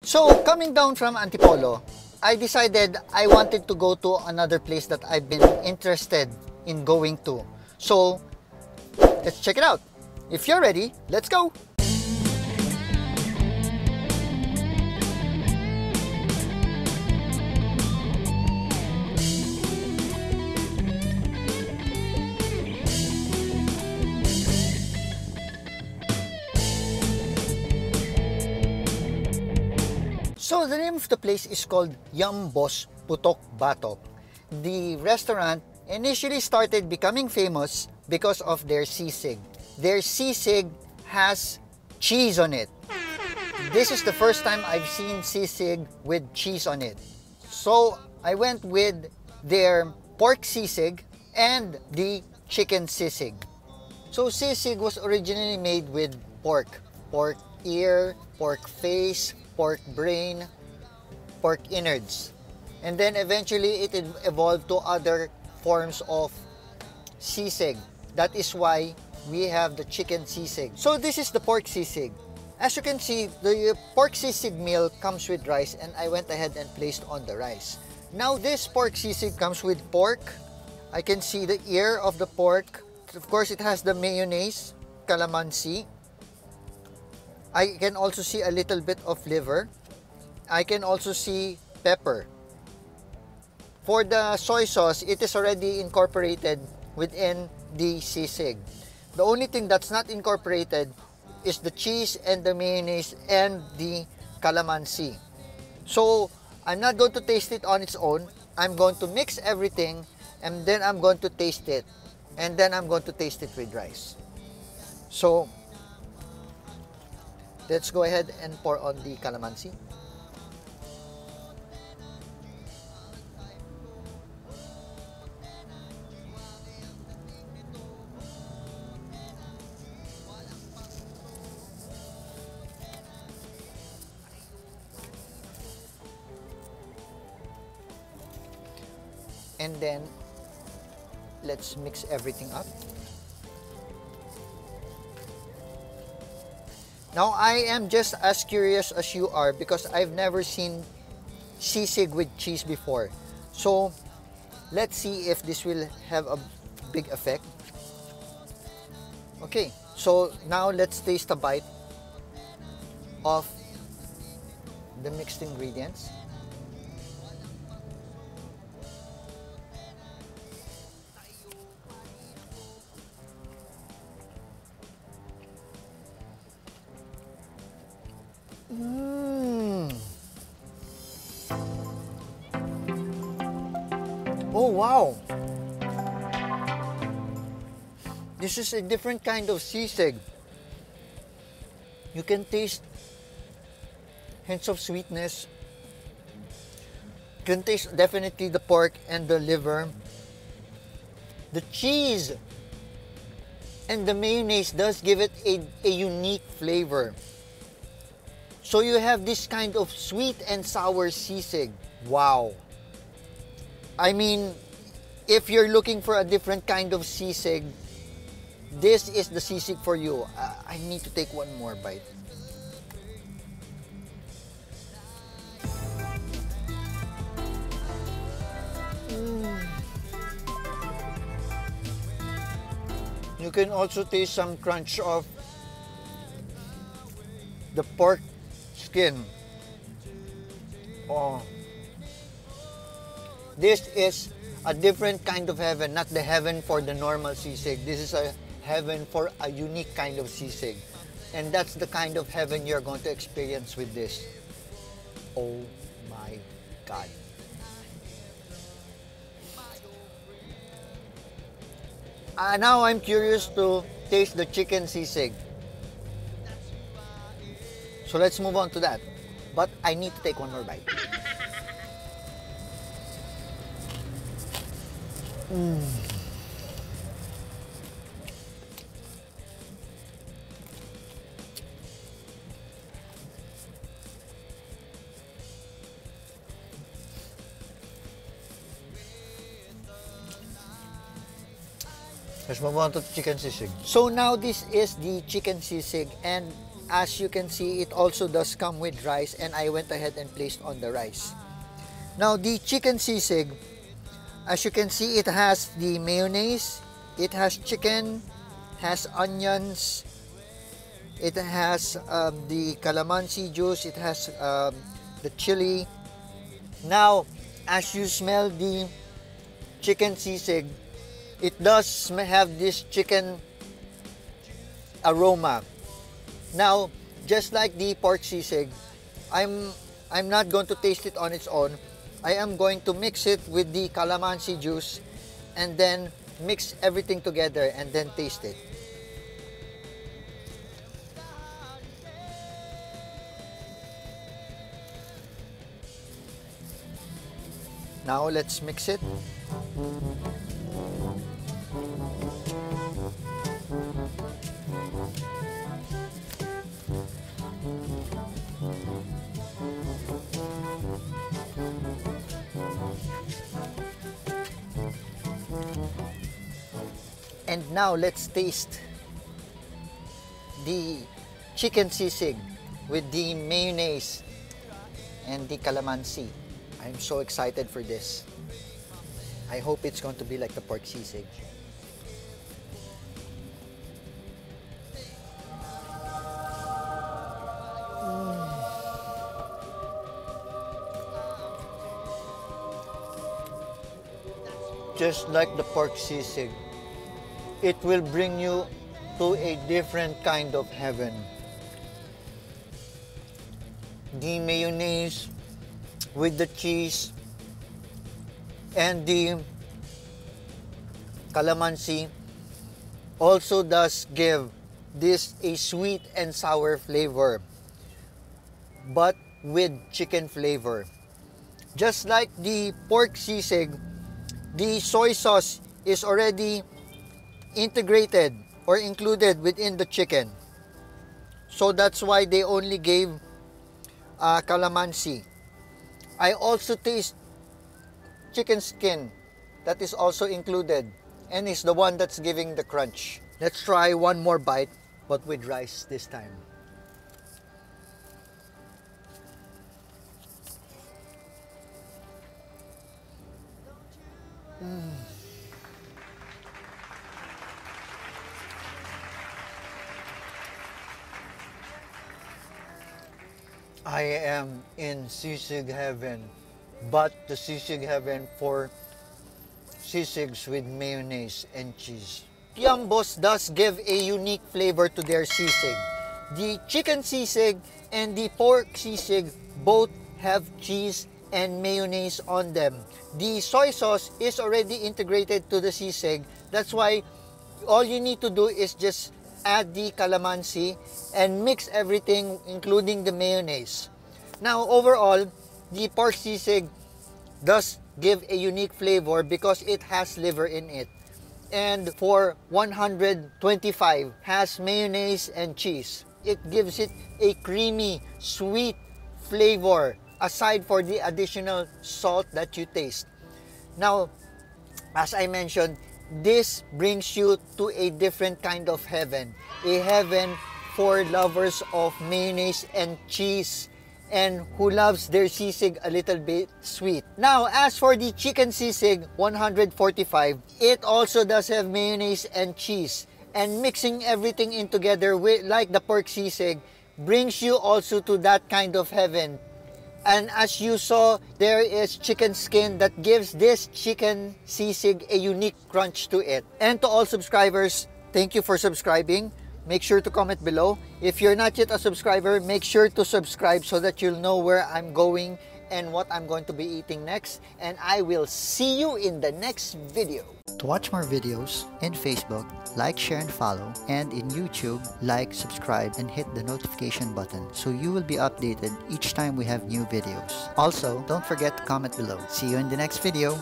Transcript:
So, coming down from Antipolo, I decided I wanted to go to another place that I've been interested in going to. So, let's check it out. If you're ready, let's go! So the name of the place is called Yumboss Putok Batok. The restaurant initially started becoming famous because of their sisig. Their sisig has cheese on it. This is the first time I've seen sisig with cheese on it. So I went with their pork sisig and the chicken sisig. So sisig was originally made with pork ear, pork face, pork brain, pork innards. And then eventually it evolved to other forms of sisig. That is why we have the chicken sisig. So this is the pork sisig. As you can see, the pork sisig meal comes with rice and I went ahead and placed on the rice. Now this pork sisig comes with pork. I can see the ear of the pork. Of course, it has the mayonnaise, calamansi. I can also see a little bit of liver. I can also see pepper. For the soy sauce, it is already incorporated within the sisig. The only thing that's not incorporated is the cheese and the mayonnaise and the calamansi. So, I'm not going to taste it on its own. I'm going to mix everything and then I'm going to taste it. And then I'm going to taste it with rice. So, let's go ahead and pour on the calamansi. And then, let's mix everything up. Now, I am just as curious as you are because I've never seen sisig with cheese before. So, let's see if this will have a big effect. Okay, so now let's taste a bite of the mixed ingredients. Oh wow! This is a different kind of sisig. You can taste hints of sweetness. You can taste definitely the pork and the liver. The cheese and the mayonnaise does give it a unique flavor. So you have this kind of sweet and sour sisig. Wow! I mean, if you're looking for a different kind of sisig, this is the sisig for you. I need to take one more bite. You can also taste some crunch of the pork skin. Oh. This is a different kind of heaven, not the heaven for the normal sisig. This is a heaven for a unique kind of sisig. And that's the kind of heaven you're going to experience with this. Oh my God. Now I'm curious to taste the chicken sisig. So let's move on to that. But I need to take one more bite. Let's move on to chicken sisig. So now this is the chicken sisig and as you can see, it also does come with rice, and I went ahead and placed on the rice. Now the chicken sisig, as you can see, it has the mayonnaise, it has chicken, has onions, it has the calamansi juice, it has the chili. Now, as you smell the chicken sisig, it does have this chicken aroma. Now, just like the pork sisig, I'm not going to taste it on its own. I am going to mix it with the calamansi juice and then mix everything together and then taste it. Now let's mix it. And now let's taste the chicken sisig with the mayonnaise and the calamansi. I'm so excited for this. I hope it's going to be like the pork sisig. Just like the pork sisig, it will bring you to a different kind of heaven. The mayonnaise with the cheese and the calamansi also does give this a sweet and sour flavor, but with chicken flavor. Just like the pork sisig, the soy sauce is already integrated or included within the chicken. So that's why they only gave calamansi. I also taste chicken skin that is also included and is the one that's giving the crunch. Let's try one more bite, but with rice this time. I am in Sisig Heaven, but the Sisig Heaven for sisigs with mayonnaise and cheese. Yumboss does give a unique flavor to their sisig. The chicken sisig and the pork sisig both have cheese and mayonnaise on them. The soy sauce is already integrated to the sisig. That's why all you need to do is just add the calamansi and mix everything, including the mayonnaise. Now, overall, the pork sisig does give a unique flavor because it has liver in it. And for 125 has mayonnaise and cheese. It gives it a creamy, sweet flavor aside for the additional salt that you taste. Now, as I mentioned, this brings you to a different kind of heaven. A heaven for lovers of mayonnaise and cheese and who loves their sisig a little bit sweet. Now, as for the chicken sisig 145, it also does have mayonnaise and cheese. And mixing everything in together with, like the pork sisig, brings you also to that kind of heaven. And as you saw, there is chicken skin that gives this chicken sisig a unique crunch to it. And to all subscribers, thank you for subscribing. Make sure to comment below. If you're not yet a subscriber, make sure to subscribe so that you'll know where I'm going and what I'm going to be eating next. And I will see you in the next video. To watch more videos in Facebook, like, share, and follow. And in YouTube, like, subscribe, and hit the notification button so you will be updated each time we have new videos. Also, don't forget to comment below. See you in the next video.